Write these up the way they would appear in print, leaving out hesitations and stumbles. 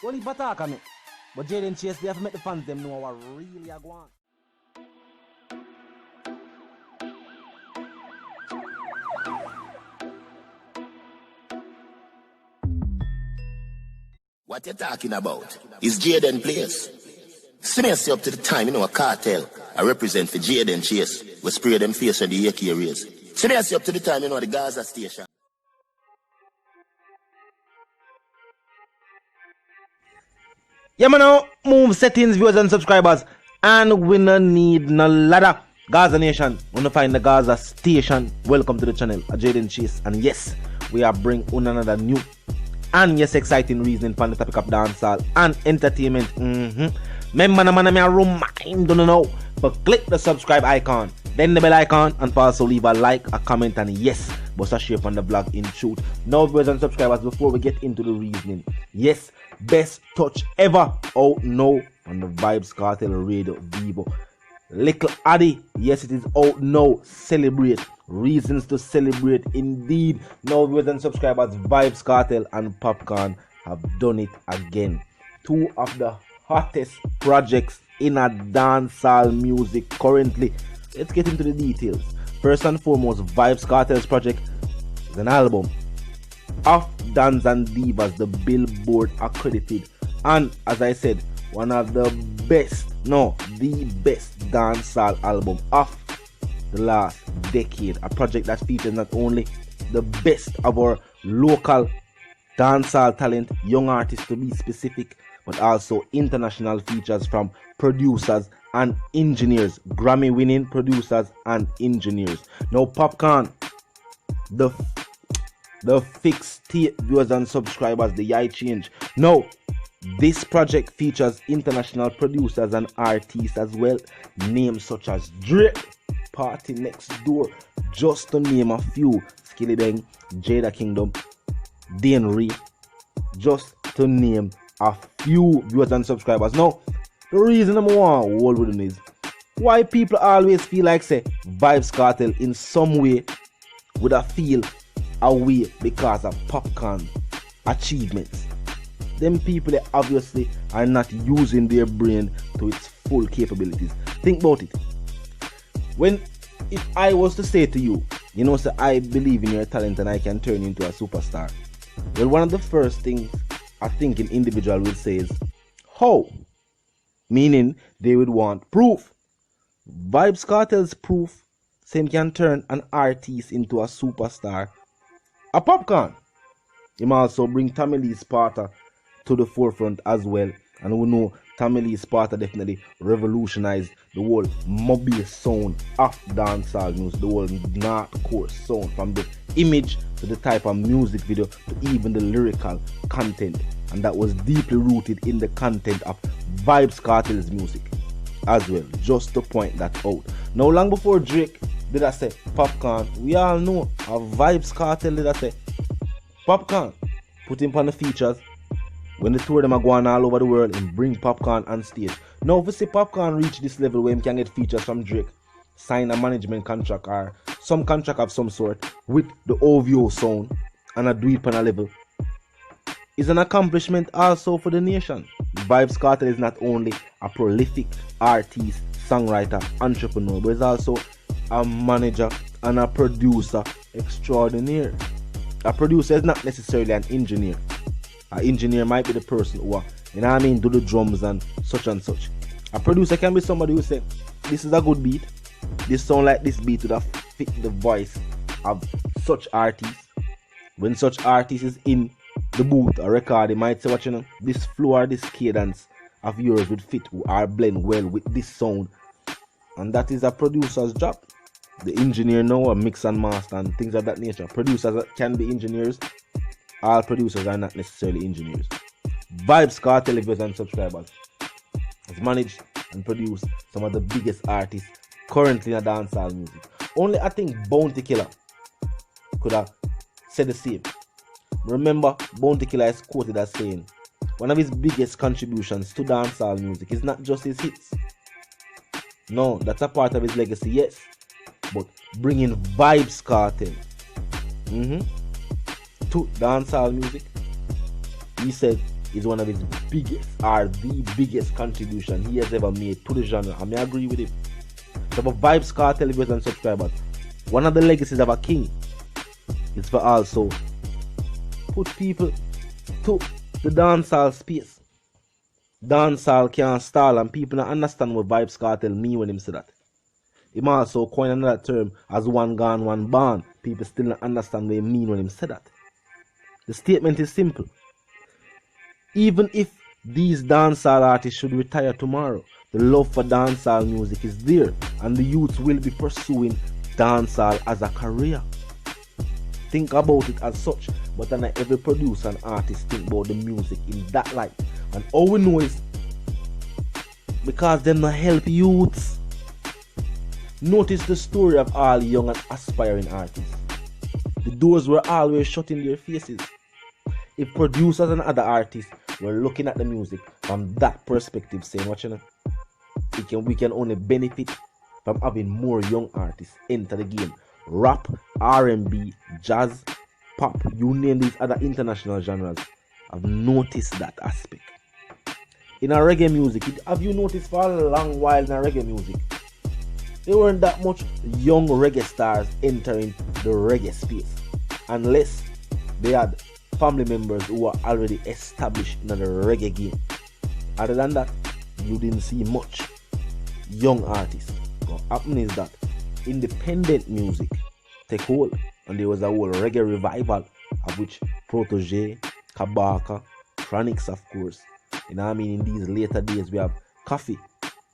Only attack on me. But Jayden Chase, they have to make the fans them know what really are going. What you talking about? Is Jayden place? See me up to the time, you know, a cartel. I represent for Jayden Chase. We spray them face on the AK rays. See me up to the time, you know, the Gaza station. Yeah, man, now move settings, viewers and subscribers. And we no need no ladder. Gaza Nation, wanna find the Gaza station. Welcome to the channel, Jayden Chase. And yes, we are bringing another new and yes, exciting reasoning for the topic of dancehall and entertainment. Remember, man, I remind you know, but click the subscribe icon, then the bell icon, and also leave a like, a comment, and yes, bust a share on the vlog in truth. Now, viewers and subscribers, before we get into the reasoning, yes, best touch ever out now on the Vybz Kartel Radio Vivo. Little Addy, yes, it is out now. Celebrate. Reasons to celebrate indeed. Now, viewers and subscribers, Vybz Kartel and Popcaan have done it again. Two of the hottest projects in a dancehall music currently. Let's get into the details. First and foremost, Vybz Kartel's project is an album of Dance and Divas, the Billboard accredited, and as I said, one of the best, no, the best dancehall album of the last decade. A project that features not only the best of our local dancehall talent, young artists to be specific, but also international features from producers and engineers, Grammy-winning producers and engineers. Now, Popcaan, the fixed state, viewers and subscribers, the eye change. Now, this project features international producers and artists as well, names such as Drake, Party Next Door, just to name a few. Skilly Bang, Jada Kingdom, Denry, just to name a few, viewers and subscribers. Now, the reason I'm want to hold with them is why people always feel like say Vybz Kartel in some way would have feel away because of Popcaan achievements. Them people, they obviously are not using their brain to its full capabilities. Think about it. If I was to say to you, you know, say I believe in your talent and I can turn you into a superstar. Well, one of the first things I think an individual will say is, how? Meaning they would want proof. Vybz Kartel's proof, same can turn an artist into a superstar. A Popcaan. Him also bring Tommy Lee Sparta to the forefront as well, and we know Tommy Lee Sparta definitely revolutionized the whole mobile sound of dancehall music, the whole hardcore sound, from the image to the type of music video to even the lyrical content, and that was deeply rooted in the content of Vybz Kartel's music as well, just to point that out. Now, long before Drake did I say Popcaan, we all know a Vybz Kartel did I say Popcaan, put him on the features. When the two of them are going all over the world and bring Popcaan on stage. Now, if we see Popcaan reach this level where he can get features from Drake, sign a management contract or some contract of some sort with the OVO sound and do it on a level, is an accomplishment also for the nation. Vybz Kartel is not only a prolific artist, songwriter, entrepreneur, but is also a manager and a producer extraordinaire. A producer is not necessarily an engineer. An engineer might be the person who, you know what I mean, do the drums and such and such. A producer can be somebody who say, this is a good beat, this sound like this beat would have fit the voice of such artists. When such artist is in the booth or record, they might say, what you know, this flow or this cadence of yours would fit or blend well with this sound. And that is a producer's job. The engineer know a mix and master and things of that nature. Producers can be engineers. All producers are not necessarily engineers. Vybz Kartel, viewers and subscribers, has managed and produced some of the biggest artists currently in dancehall music. Only I think Bounty Killer could have said the same. Remember, Bounty Killer is quoted as saying, one of his biggest contributions to dancehall music is not just his hits. No, that's a part of his legacy, yes. But bringing Vybz Kartel to dancehall music, he said is one of his biggest, or the biggest contribution he has ever made to the genre. I may agree with him. So for Vybz Kartel viewers and subscribers, one of the legacies of a king is for also put people to the dancehall space. Dancehall can't stall, and people don't understand what Vybz Kartel mean when him say that. Him also coin another term as one gone, one born. People still don't understand what he mean when him say that. The statement is simple. Even if these dancehall artists should retire tomorrow, the love for dancehall music is there, and the youth will be pursuing dancehall as a career. Think about it as such, but then every producer and artist think about the music in that light. And all we know is because them not help youths. Notice the story of all young and aspiring artists. The doors were always shut in their faces. If producers and other artists were looking at the music from that perspective, saying, what you know, we can only benefit from having more young artists enter the game. Rap, R&B, jazz, pop, you name these other international genres. I've noticed that aspect. In our reggae music, have you noticed for a long while in our reggae music, there weren't that much young reggae stars entering the reggae space, unless they had family members who were already established in the reggae game. Other than that, you didn't see much young artists. What happened is that independent music take hold, and there was a whole reggae revival, of which Protege, Kabaka, Chronix, of course. You know what I mean? In these later days, we have Coffee,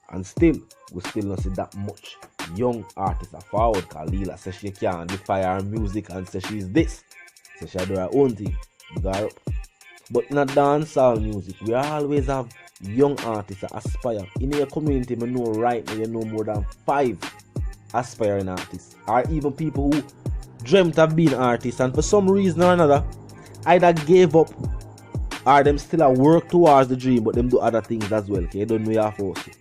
and still, we still not see that much young artists are forward. Kalila says she can't defy her music and says she's this. So she do her own thing. Up. But in a dancehall music, we always have young artists that aspire. In your community, I know right now you know more than 5 aspiring artists, or even people who dreamt of being artists and for some reason or another either gave up or them still a work towards the dream, but them do other things as well. Okay? You don't know you have to hustle.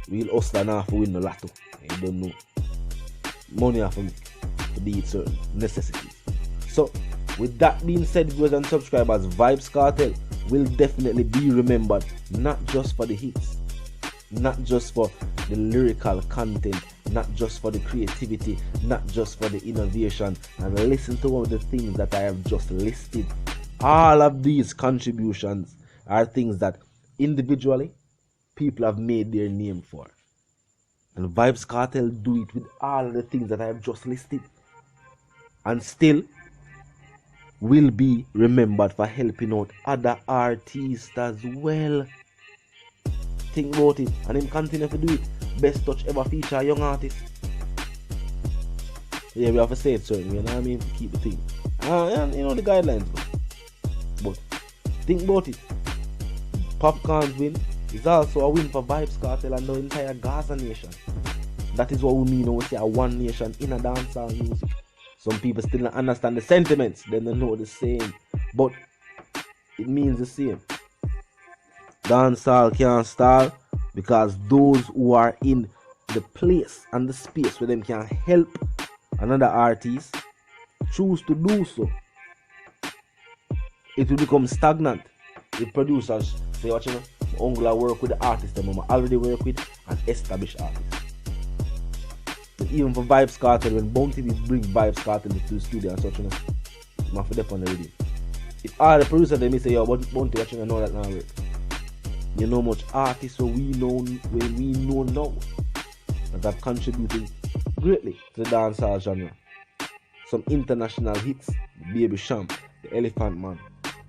We'll hustle and have to win the lotto. You don't know. Money have to make to beat certain necessities. So with that being said, viewers and subscribers, Vybz Kartel will definitely be remembered, not just for the hits, not just for the lyrical content, not just for the creativity, not just for the innovation. And listen to all the things that I have just listed. All of these contributions are things that individually people have made their name for. And Vybz Kartel do it with all of the things that I have just listed. And still will be remembered for helping out other artists as well. Think about it, and him continue to do it. Best touch ever feature a young artist. Yeah, we have to say it certain way, you know what I mean? Keep the thing. And you know the guidelines. But think about it. Popcaan's win is also a win for Vybz Kartel and the entire Gaza nation. That is what we mean when we say a one nation in a dancehall music. Some people still don't understand the sentiments, they don't know the same, but it means the same. Dancehall can't stall because those who are in the place and the space where them can help another artist choose to do so. It will become stagnant if producers say, what you know, my uncle I work with the artists that I already work with and established artists. But even for Vybz Kartel, when Bounty bring Vybz Kartel to the studio and such, you know, I'm have to depend on the radio. If all the producers they may say, yo, Bounty, what you know that now work. You know much artists we know now that have contributed greatly to the dancehall genre. Some international hits, Baby Champ, the Elephant Man.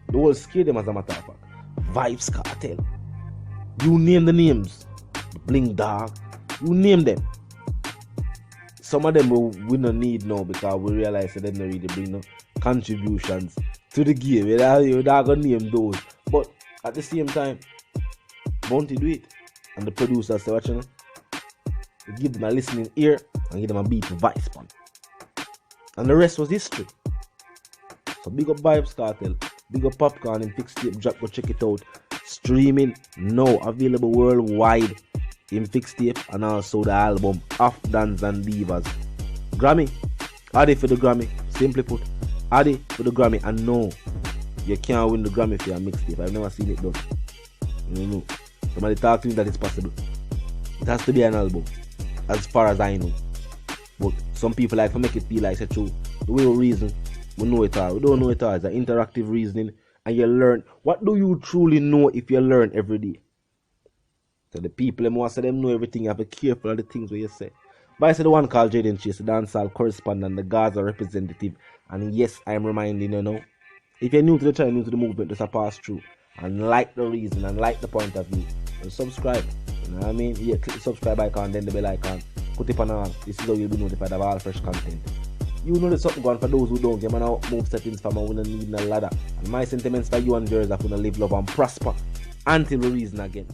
The whole scare them as a matter of fact. Vybz Kartel. You name the names. The Bling Dog. You name them. Some of them we don't need now because we realize that they don't really bring no contributions to the game. You're not going to name those. But at the same time, Bounty do it. And the producers say, what you know? We give them a listening ear and give them a beat to Vice Pan. And the rest was history. So big up Vybz Kartel, big up Popcaan in Fixtape Drop, go check it out. Streaming now, available worldwide in Fixtape, and also the album Afghans and Divas. Grammy, Addy for the Grammy, simply put, Addy for the Grammy, and no, You can't win the Grammy for a mixtape. I've never seen it done. You know. Somebody talk to me that it's possible. It has to be an album, as far as I know. But some people like to make it feel like it's true. The real reason, we know it all. We don't know it all. It's an interactive reasoning, and you learn. What do you truly know if you learn every day? So the people them want to say them know everything. You have to be careful of the things where you say. But I said the one called Jayden Chase, the dancehall correspondent, the Gaza representative. And yes, I am reminding you now. If you're new to the channel, new to the movement, just a pass through and like the reason and like the point of view. And subscribe. You know what I mean? Yeah, click the subscribe icon, then the bell icon. Put it on all. This is how you'll be notified of all fresh content. You know there's something going for those who don't. You man move settings from we don't need no ladder. And my sentiments for you and yours are gonna live, love and prosper until we reason again.